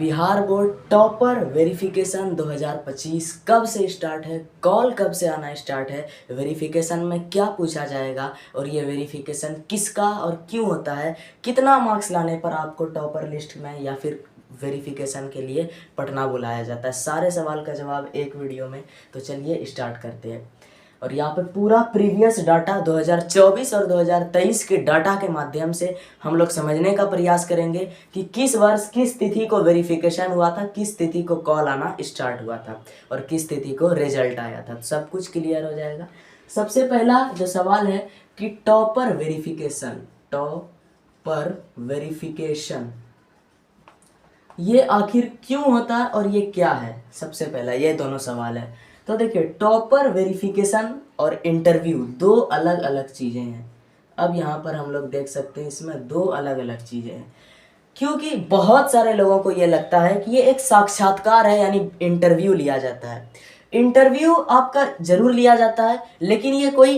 Bihar board topper verification 2025 कब से start है, कॉल कब से आना स्टार्ट है, वेरिफिकेशन में क्या पूछा जाएगा और ये वेरिफिकेशन किसका और क्यों होता है, कितना मार्क्स लाने पर आपको टॉपर लिस्ट में या फिर वेरिफिकेशन के लिए पटना बुलाया जाता है। सारे सवाल का जवाब एक वीडियो में। तो चलिए स्टार्ट करते हैं। और यहाँ पे पूरा प्रीवियस डाटा 2024 और 2023 के डाटा के माध्यम से हम लोग समझने का प्रयास करेंगे कि किस वर्ष किस तिथि को वेरिफिकेशन हुआ था, किस तिथि को कॉल आना स्टार्ट हुआ था और किस तिथि को रिजल्ट आया था। तो सब कुछ क्लियर हो जाएगा। सबसे पहला जो सवाल है कि टॉपर वेरिफिकेशन ये आखिर क्यों होता है और ये क्या है। सबसे पहला ये दोनों सवाल है। तो देखिए, टॉपर वेरिफिकेशन और इंटरव्यू दो अलग अलग चीज़ें हैं। अब यहाँ पर हम लोग देख सकते हैं इसमें दो अलग अलग चीज़ें हैं, क्योंकि बहुत सारे लोगों को ये लगता है कि ये एक साक्षात्कार है, यानी इंटरव्यू लिया जाता है। इंटरव्यू आपका जरूर लिया जाता है, लेकिन ये कोई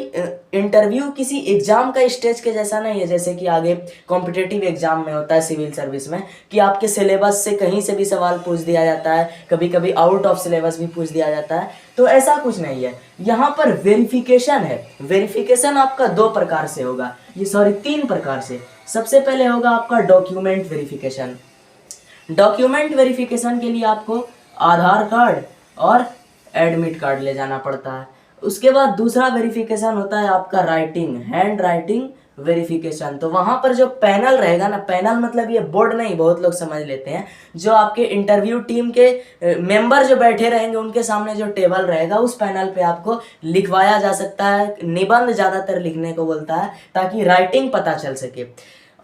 इंटरव्यू किसी एग्जाम का स्टेज के जैसा नहीं है, जैसे कि आगे कॉम्पिटिटिव एग्जाम में होता है सिविल सर्विस में कि आपके सिलेबस से कहीं से भी सवाल पूछ दिया जाता है, कभी कभी आउट ऑफ सिलेबस भी पूछ दिया जाता है। तो ऐसा कुछ नहीं है। यहाँ पर वेरिफिकेशन है। वेरिफिकेशन आपका दो प्रकार से होगा, तीन प्रकार से। सबसे पहले होगा आपका डॉक्यूमेंट वेरिफिकेशन। डॉक्यूमेंट वेरिफिकेशन के लिए आपको आधार कार्ड और एडमिट कार्ड ले जाना पड़ता है। उसके बाद दूसरा वेरिफिकेशन होता है आपका हैंड राइटिंग वेरिफिकेशन। तो वहां पर जो पैनल रहेगा ना, पैनल मतलब ये बोर्ड नहीं, बहुत लोग समझ लेते हैं, जो आपके इंटरव्यू टीम के मेंबर जो बैठे रहेंगे उनके सामने जो टेबल रहेगा, उस पैनल पे आपको लिखवाया जा सकता है। निबंध ज्यादातर लिखने को बोलता है ताकि राइटिंग पता चल सके।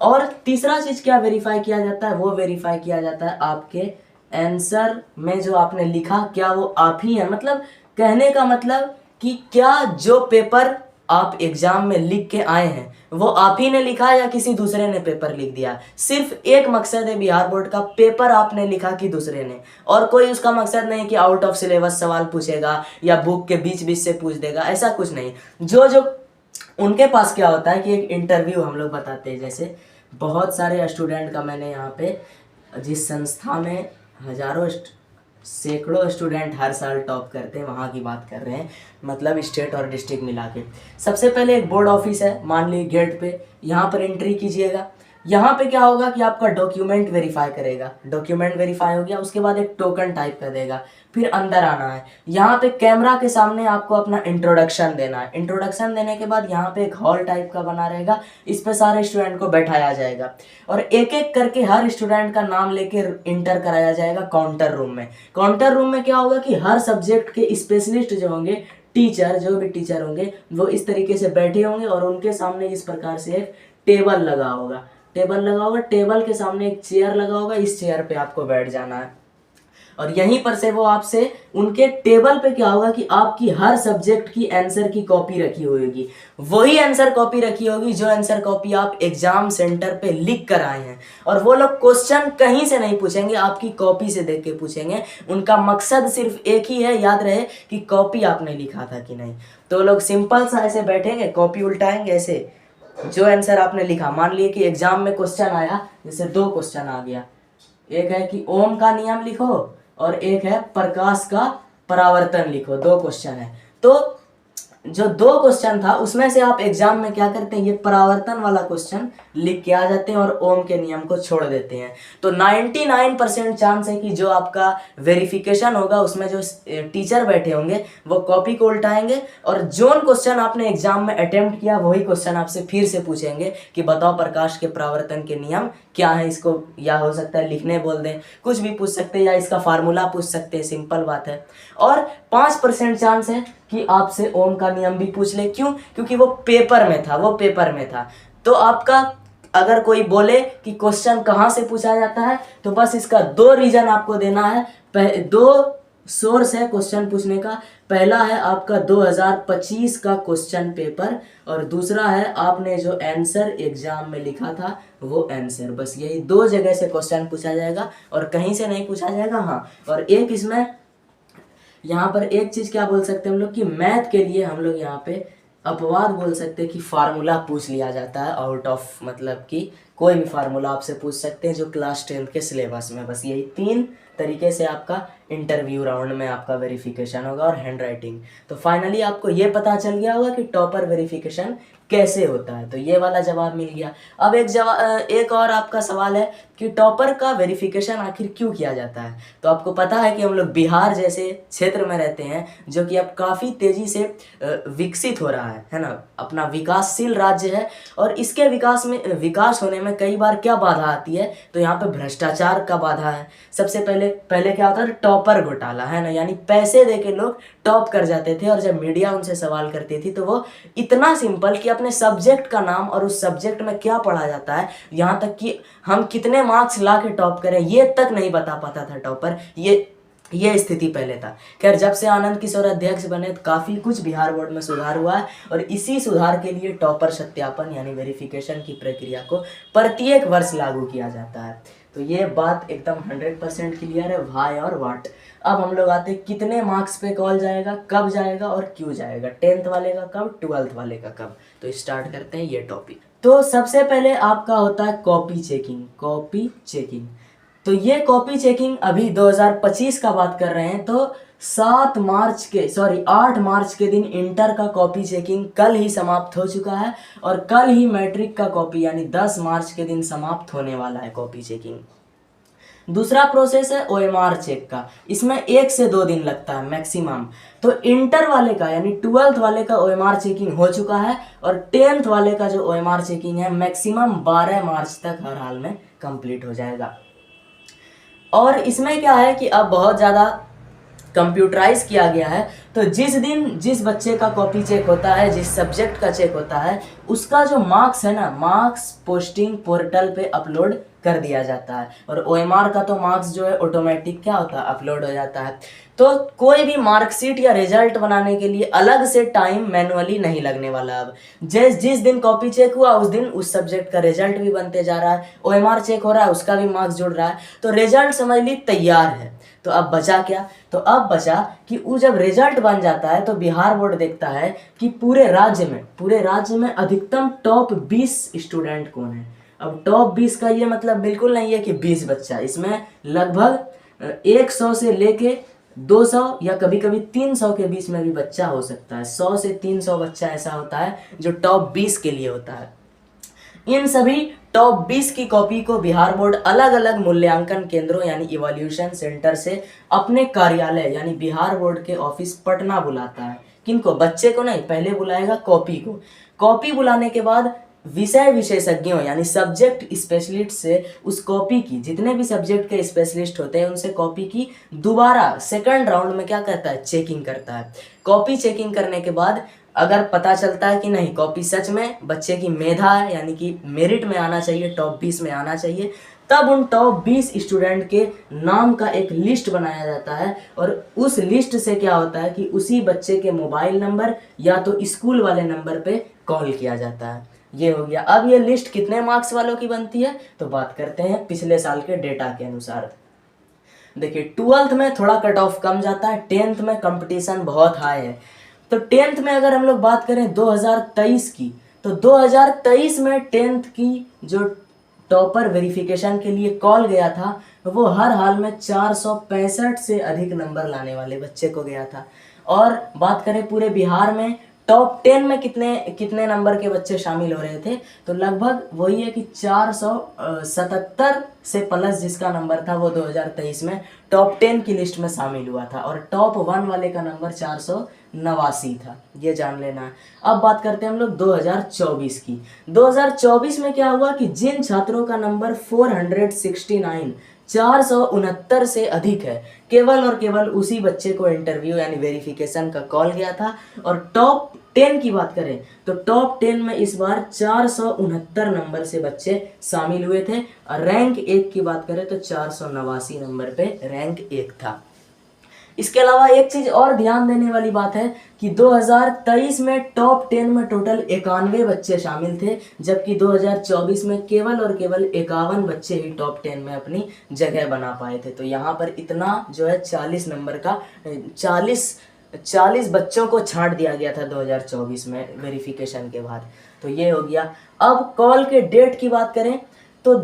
और तीसरा चीज क्या वेरीफाई किया जाता है, वो वेरीफाई किया जाता है आपके आंसर में जो आपने लिखा क्या वो आप ही हैं। मतलब कहने का मतलब कि क्या जो पेपर आप एग्जाम में लिख के आए हैं वो आप ही ने लिखा या किसी दूसरे ने पेपर लिख दिया। सिर्फ एक मकसद है बिहार बोर्ड का, पेपर आपने लिखा कि दूसरे ने, और कोई उसका मकसद नहीं कि आउट ऑफ सिलेबस सवाल पूछेगा या बुक के बीच बीच से पूछ देगा, ऐसा कुछ नहीं। जो उनके पास क्या होता है कि एक इंटरव्यू हम लोग बताते हैं, जैसे बहुत सारे स्टूडेंट का मैंने यहाँ पे, जिस संस्था में सैकड़ों स्टूडेंट हर साल टॉप करते हैं, वहाँ की बात कर रहे हैं, मतलब स्टेट और डिस्ट्रिक्ट मिला के। सबसे पहले एक बोर्ड ऑफिस है, मान ली गेट पे, यहाँ पर एंट्री कीजिएगा। यहाँ पे क्या होगा कि आपका डॉक्यूमेंट वेरीफाई करेगा। डॉक्यूमेंट वेरीफाई हो गया, उसके बाद एक टोकन टाइप कर देगा, फिर अंदर आना है। यहाँ पे कैमरा के सामने आपको अपना इंट्रोडक्शन देना है। इंट्रोडक्शन देने के बाद यहाँ पे एक हॉल टाइप का बना रहेगा, इस पे सारे स्टूडेंट को बैठाया जाएगा और एक एक करके हर स्टूडेंट का नाम लेके इंटर कराया जाएगा काउंटर रूम में। काउंटर रूम में क्या होगा कि हर सब्जेक्ट के स्पेशलिस्ट जो होंगे, टीचर, जो भी टीचर होंगे, वो इस तरीके से बैठे होंगे और उनके सामने इस प्रकार से एक टेबल लगा होगा। टेबल के सामने एक चेयर लगा होगा, इस चेयर पे आपको बैठ जाना है और यहीं पर से वो आपसे, उनके टेबल पे क्या होगा कि आपकी हर सब्जेक्ट की आंसर की कॉपी रखी होगी। वही आंसर कॉपी रखी होगी जो आंसर कॉपी आप एग्जाम सेंटर पे लिख कर आए हैं। और वो लोग क्वेश्चन कहीं से नहीं पूछेंगे, आपकी कॉपी से देख के पूछेंगे। उनका मकसद सिर्फ एक ही है, याद रहे, कि कॉपी आपने लिखा था कि नहीं। तो लोग सिंपल सा ऐसे बैठेंगे, कॉपी उल्टाएंगे, ऐसे जो आंसर आपने लिखा। मान लिए कि एग्जाम में क्वेश्चन आया, जैसे दो क्वेश्चन आ गया, एक है कि ओम का नियम लिखो और एक है प्रकाश का परावर्तन लिखो। दो क्वेश्चन है। तो जो दो क्वेश्चन था उसमें से आप एग्जाम में क्या करते हैं, ये परावर्तन वाला क्वेश्चन लिख के आ जाते हैं और ओम के नियम को छोड़ देते हैं। तो 99% चांस है कि जो आपका वेरिफिकेशन होगा उसमें जो टीचर बैठे होंगे वो कॉपी को उल्टाएंगे और जो क्वेश्चन आपने एग्जाम में अटेम्प्ट किया वही क्वेश्चन आपसे फिर से पूछेंगे कि बताओ प्रकाश के परावर्तन के नियम क्या है। इसको या हो सकता है लिखने बोल दें, कुछ भी पूछ सकते हैं, या इसका फार्मूला पूछ सकते हैं, सिंपल बात है। और 5% चांस है कि आपसे ओम का नियम भी पूछ ले। क्यों? क्योंकि वो पेपर में था। तो आपका अगर कोई बोले कि क्वेश्चन कहाँ से पूछा जाता है, तो बस इसका दो रीजन आपको देना है। दो सोर्स है क्वेश्चन पूछने का। पहला है आपका 2025 का क्वेश्चन पेपर और दूसरा है आपने जो आंसर एग्जाम में लिखा था वो आंसर। बस यही दो जगह से क्वेश्चन पूछा जाएगा और कहीं से नहीं पूछा जाएगा। हाँ, और एक इसमें यहाँ पर एक चीज क्या बोल सकते हैं हम लोग कि मैथ के लिए हम लोग यहाँ पे अपवाद बोल सकते हैं कि फार्मूला पूछ लिया जाता है आउट ऑफ, मतलब कि कोई भी फार्मूला आपसे पूछ सकते हैं जो क्लास 10th के सिलेबस में। बस यही 3 तरीके से आपका इंटरव्यू राउंड में आपका वेरिफिकेशन होगा और हैंड राइटिंग। तो फाइनली आपको ये पता चल गया होगा कि टॉपर वेरिफिकेशन कैसे होता है, तो ये वाला जवाब मिल गया। अब एक और आपका सवाल है कि टॉपर का वेरिफिकेशन आखिर क्यों किया जाता है। तो आपको पता है कि हम लोग बिहार जैसे क्षेत्र में रहते हैं जो कि अब काफ़ी तेज़ी से विकसित हो रहा है ना, अपना विकासशील राज्य है। और इसके विकास होने में कई बार क्या बाधा आती है, तो यहाँ पे भ्रष्टाचार का बाधा है। सबसे पहले क्या होता था, टॉपर घोटाला, है ना, यानी पैसे दे के लोग टॉप कर जाते थे और जब मीडिया उनसे सवाल करती थी तो वो इतना सिंपल कि अपने सब्जेक्ट का नाम और उस सब्जेक्ट में क्या पढ़ा जाता है, यहाँ तक कि हम कितने मार्क्स ला के टॉप करें ये तक नहीं बता पाता था टॉपर। ये स्थिति पहले था। खैर जब से आनंद किशोर अध्यक्ष बने तो काफ़ी कुछ बिहार बोर्ड में सुधार हुआ है और इसी सुधार के लिए टॉपर सत्यापन यानी वेरिफिकेशन की प्रक्रिया को प्रत्येक वर्ष लागू किया जाता है। तो ये बात एकदम 100% क्लियर है, व्हाई और व्हाट। अब हम लोग आते हैं कितने मार्क्स पे कॉल जाएगा, कब जाएगा और क्यों जाएगा, 10th वाले का कब, 12th वाले का कब। तो स्टार्ट करते हैं ये टॉपिक। तो सबसे पहले आपका होता है कॉपी चेकिंग। तो ये कॉपी चेकिंग अभी 2025 का बात कर रहे हैं, तो 8 मार्च के दिन इंटर का कॉपी चेकिंग कल ही समाप्त हो चुका है और कल ही मैट्रिक का कॉपी यानी 10 मार्च के दिन समाप्त होने वाला है कॉपी चेकिंग। दूसरा प्रोसेस है OMR चेक का, इसमें 1 से 2 दिन लगता है मैक्सिमम। तो इंटर वाले का यानी 12th वाले का OMR चेकिंग हो चुका है और 10th वाले का जो OMR चेकिंग है मैक्सिमम 12 मार्च तक हर हाल में कंप्लीट हो जाएगा। और इसमें क्या है कि अब बहुत ज़्यादा कंप्यूटराइज किया गया है, तो जिस दिन जिस बच्चे का कॉपी चेक होता है, जिस सब्जेक्ट का चेक होता है, उसका जो मार्क्स है ना, मार्क्स पोस्टिंग पोर्टल पे अपलोड कर दिया जाता है। और OMR का तो मार्क्स जो है ऑटोमेटिक क्या होता है, अपलोड हो जाता है। तो कोई भी मार्कशीट या रिजल्ट बनाने के लिए अलग से टाइम मैनुअली नहीं लगने वाला। अब जिस दिन कॉपी चेक हुआ उस दिन उस सब्जेक्ट का रिजल्ट भी बनते जा रहा है, OMR चेक हो रहा है, उसका भी मार्क्स जुड़ रहा है, तो रिजल्ट समझ ली तैयार है। तो अब बचा क्या, तो अब बचा कि वो जब रिजल्ट बन जाता है तो बिहार बोर्ड देखता है कि पूरे राज्य में अधिकतम टॉप 20 स्टूडेंट कौन है। अब टॉप 20 का ये मतलब बिल्कुल नहीं है कि 20 बच्चा, इसमें लगभग 100 से लेके 200 या कभी कभी 300 के बीच में भी बच्चा हो सकता है। 100 से 300 बच्चा ऐसा होता है जो टॉप 20 के लिए होता है। इन सभी टॉप 20 की कॉपी को बिहार बोर्ड अलग अलग मूल्यांकन केंद्रों यानी इवोल्यूशन सेंटर से अपने कार्यालय यानी बिहार बोर्ड के ऑफिस पटना बुलाता है। किनको, बच्चे को नहीं, पहले बुलाएगा कॉपी को। कॉपी बुलाने के बाद विषय विशेषज्ञों यानी सब्जेक्ट स्पेशलिस्ट से उस कॉपी की, जितने भी सब्जेक्ट के स्पेशलिस्ट होते हैं उनसे कॉपी की दोबारा सेकंड राउंड में क्या करता है, चेकिंग करता है। कॉपी चेकिंग करने के बाद अगर पता चलता है कि नहीं कॉपी सच में बच्चे की मेधा है यानी कि मेरिट में आना चाहिए, टॉप 20 में आना चाहिए, तब उन टॉप 20 स्टूडेंट के नाम का एक लिस्ट बनाया जाता है और उस लिस्ट से क्या होता है कि उसी बच्चे के मोबाइल नंबर या तो स्कूल वाले नंबर पे कॉल किया जाता है। ये हो गया। अब ये लिस्ट कितने मार्क्स वालों की बनती है, तो बात करते हैं पिछले साल के डेटा के अनुसार। देखिए 12th में थोड़ा कट ऑफ कम जाता है, 10th में कंपटीशन बहुत हाई है। तो 10th में अगर हम लोग बात करें 2023 की, तो 2023 में 10th की जो टॉपर वेरिफिकेशन के लिए कॉल गया था वो हर हाल में 465 से अधिक नंबर लाने वाले बच्चे को गया था। और बात करें पूरे बिहार में टॉप 10 में कितने नंबर के बच्चे शामिल हो रहे थे, तो लगभग वही है कि 477 से प्लस जिसका नंबर था वो 2023 में टॉप 10 की लिस्ट में शामिल हुआ था और टॉप 1 वाले का नंबर 489 था, ये जान लेना है। अब बात करते हैं हम लोग 2024 की। 2024 में क्या हुआ कि जिन छात्रों का नंबर 469 से अधिक है, केवल और केवल उसी बच्चे को इंटरव्यू यानी वेरिफिकेशन का कॉल गया था। और टॉप 10 की बात करें तो टॉप 10 में इस बार 469 नंबर से बच्चे शामिल हुए थे और रैंक 1 की बात करें तो 489 नंबर पे रैंक 1 था। इसके अलावा एक चीज और ध्यान देने वाली बात है कि 2023 में टॉप 10 में टोटल 91 बच्चे शामिल थे, जबकि 2024 में केवल और केवल 51 बच्चे ही टॉप 10 में अपनी जगह बना पाए थे। तो यहाँ पर इतना जो है 40 नंबर का 40 40 बच्चों को छांट दिया गया था 2024 में वेरिफिकेशन के बाद। तो ये हो गया। अब कॉल के डेट की बात करें तो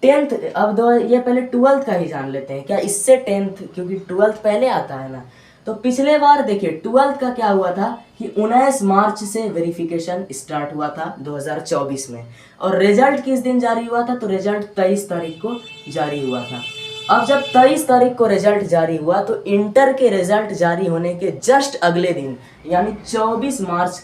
10th, अब दो ये पहले 12th का ही जान लेते हैं क्या इससे 10th, क्योंकि 12th पहले आता है ना। तो पिछले बार देखिए 12th का क्या हुआ था कि 19 मार्च से वेरिफिकेशन स्टार्ट हुआ था 2024 में, और रिजल्ट किस दिन जारी हुआ था, तो रिजल्ट 23 तारीख को जारी हुआ था। अब जब 23 तारीख को रिजल्ट जारी हुआ तो इंटर के रिजल्ट जारी होने के जस्ट अगले दिन यानी 24 मार्च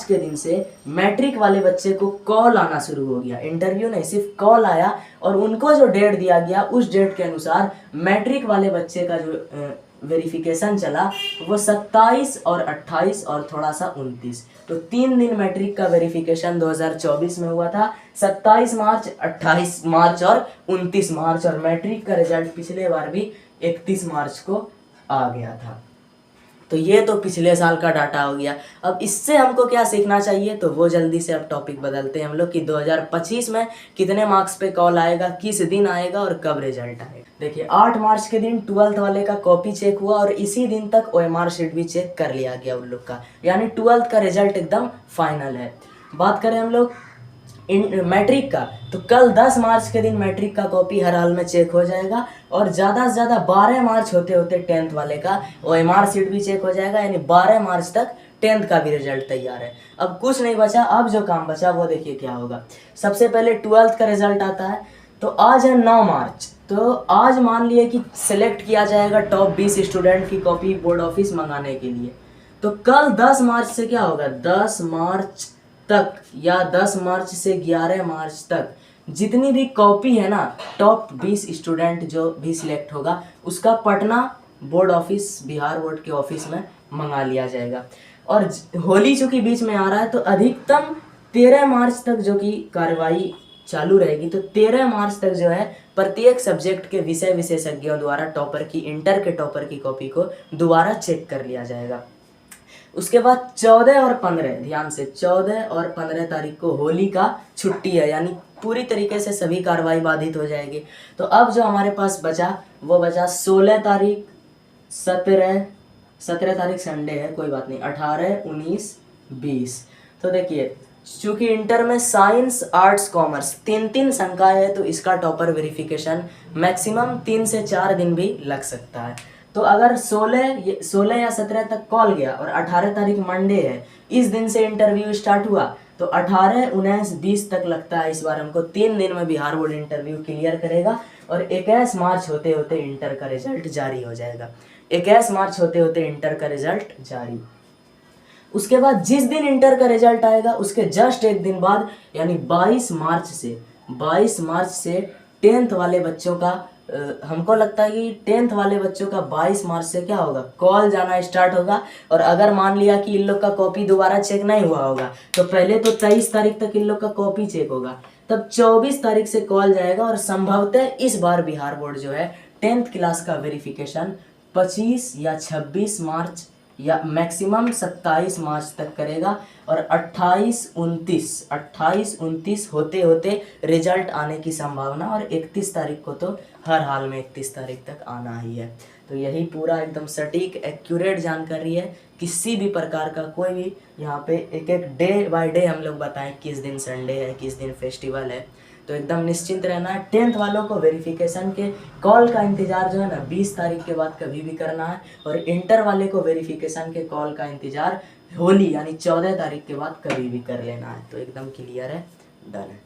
के दिन से मैट्रिक वाले बच्चे को कॉल आना शुरू हो गया। इंटरव्यू नहीं, सिर्फ कॉल आया, और उनको जो डेट दिया गया उस डेट के अनुसार मैट्रिक वाले बच्चे का जो वेरिफिकेशन चला वो 27 और 28 और थोड़ा सा 29, तो 3 दिन मैट्रिक का वेरिफिकेशन 2024 में हुआ था। 27 मार्च, 28 मार्च और 29 मार्च, और मैट्रिक का रिजल्ट पिछले बार भी 31 मार्च को आ गया था। तो ये तो पिछले साल का डाटा हो गया। अब इससे हमको क्या सीखना चाहिए, तो वो जल्दी से अब टॉपिक बदलते हैं हम लोग कि 2025 में कितने मार्क्स पे कॉल आएगा, किस दिन आएगा और कब रिजल्ट आएगा। देखिए 8 मार्च के दिन 12th वाले का कॉपी चेक हुआ और इसी दिन तक OMR शीट भी चेक कर लिया गया उन लोग का, यानी 12th का रिजल्ट एकदम फाइनल है। बात करें हम लोग मैट्रिक का, तो कल 10 मार्च के दिन मैट्रिक का कॉपी हर हाल में चेक हो जाएगा, और ज़्यादा से ज़्यादा 12 मार्च होते होते 10th वाले का OMR शीट भी चेक हो जाएगा, यानी 12 मार्च तक 10th का भी रिजल्ट तैयार है। अब कुछ नहीं बचा, अब जो काम बचा वो देखिए क्या होगा। सबसे पहले 12th का रिजल्ट आता है, तो आज है 9 मार्च, तो आज मान लिए कि सिलेक्ट किया जाएगा टॉप 20 स्टूडेंट की कॉपी बोर्ड ऑफिस मंगाने के लिए। तो कल 10 मार्च से क्या होगा, 10 मार्च तक या 10 मार्च से 11 मार्च तक जितनी भी कॉपी है ना टॉप 20 स्टूडेंट जो भी सिलेक्ट होगा उसका Patna board office, Bihar board के ऑफिस में मंगा लिया जाएगा। और होली चूँकि बीच में आ रहा है तो अधिकतम 13 मार्च तक जो कि कार्रवाई चालू रहेगी, तो 13 मार्च तक जो है प्रत्येक सब्जेक्ट के विषय विशेषज्ञों द्वारा टॉपर की, इंटर के टॉपर की कॉपी को दोबारा चेक कर लिया जाएगा। उसके बाद 14 और 15, ध्यान से 14 और 15 तारीख को होली का छुट्टी है, यानी पूरी तरीके से सभी कार्रवाई बाधित हो जाएगी। तो अब जो हमारे पास बचा वो बचा 16 तारीख, 17 तारीख संडे है, कोई बात नहीं, 18, 19, 20। तो देखिए चूँकि इंटर में साइंस, आर्ट्स, कॉमर्स 3-3 संकाय है, तो इसका टॉपर वेरिफिकेशन मैक्सिमम 3 से 4 दिन भी लग सकता है। तो अगर 16 या 17 तक कॉल गया और 18 तारीख मंडे है, इस दिन से इंटरव्यू स्टार्ट हुआ, तो 18, 19, 20 तक लगता है इस बार हमको 3 दिन में बिहार बोर्ड इंटरव्यू क्लियर करेगा, और 21 मार्च होते होते इंटर का रिजल्ट जारी हो जाएगा। 21 मार्च होते होते इंटर का रिजल्ट जारी। उसके बाद जिस दिन इंटर का रिजल्ट आएगा उसके जस्ट एक दिन बाद यानी 22 मार्च से 10th वाले बच्चों का हमको लगता है कि 10th वाले बच्चों का 22 मार्च से क्या होगा, कॉल जाना स्टार्ट होगा। और अगर मान लिया कि इन लोग का कॉपी दोबारा चेक नहीं हुआ होगा तो पहले तो 23 तारीख तक इन लोग का कॉपी चेक होगा, तब 24 तारीख से कॉल जाएगा, और संभवतः इस बार बिहार बोर्ड जो है 10th क्लास का वेरिफिकेशन 25 या 26 मार्च या मैक्सिमम 27 मार्च तक करेगा, और 28, 29 होते होते रिजल्ट आने की संभावना, और 31 तारीख को तो हर हाल में 31 तारीख तक आना ही है। तो यही पूरा एकदम सटीक एक्यूरेट जानकारी है, किसी भी प्रकार का कोई भी यहाँ पे एक एक डे बाय डे हम लोग बताएं किस दिन संडे है, किस दिन फेस्टिवल है। तो एकदम निश्चिंत रहना है। 10th वालों को वेरिफिकेशन के कॉल का इंतज़ार जो है ना 20 तारीख के बाद कभी भी करना है, और इंटर वाले को वेरिफिकेशन के कॉल का इंतज़ार होली यानी 14 तारीख के बाद कभी भी कर लेना है। तो एकदम क्लियर है, डन है।